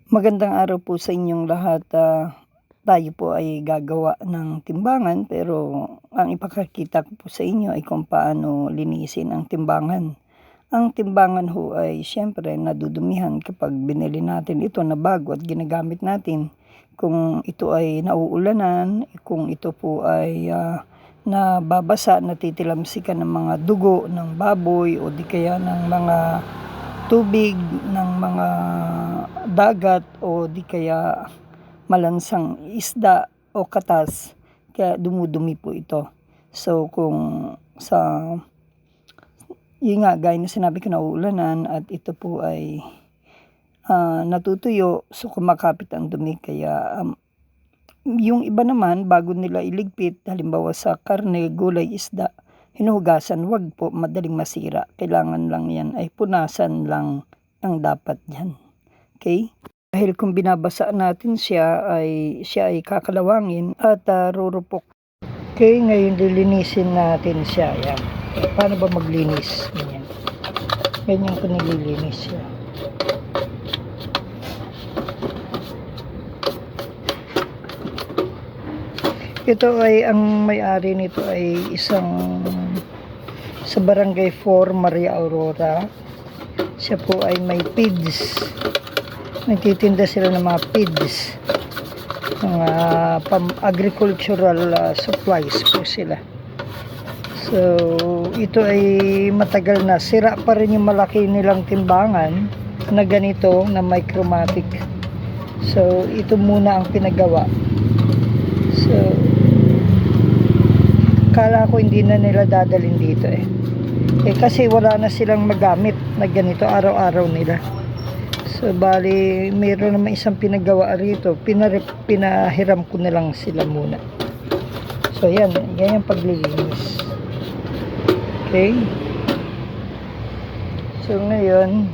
Magandang araw po sa inyong lahat. Tayo po ay gagawa ng timbangan pero ang ipakakita ko po sa inyo ay kung paano linisin ang timbangan. Ang timbangan ho ay siyempre nadudumihan kapag binili natin ito na bago at ginagamit natin. Kung ito ay nauulanan, kung ito po ay nababasa, natitilamsikan ng mga dugo ng baboy o di kaya ng mga tubig ng mga dagat o di kaya malansang isda o katas, kaya dumudumi po ito. So kung sa yun nga, gaya na sinabi ko, nauulanan at ito po ay natutuyo, so kumakapit ang dumi. Kaya yung iba naman bago nila iligpit, halimbawa sa karne, gulay, isda, hinuhugasan, wag po, madaling masira. Kailangan lang yan ay punasan lang ang dapat yan. Okay? Dahil kung binabasa natin siya ay kakalawangin at rurupok. Okay, ngayon lilinisin natin siya. Yan. Paano ba maglinis? Ganyan. Ganyan ko nililinis siya. Ito ay, ang may-ari nito ay isang sa Barangay 4 Maria Aurora. Siya po ay may feeds. Nagtitinda sila ng mga feeds. Mga agricultural supplies po sila. So, ito ay matagal na. Sira pa rin yung malaki nilang timbangan na ganito, na micromatic. So, ito muna ang pinagawa. So, kala ko hindi na nila dadalhin dito eh. Kasi wala na silang magamit na ganito araw-araw nila. So bali mayroon naman isang pinagawa rito, pinahiram ko na lang sila muna. So yan yung paglilinis. Okay. So ngayon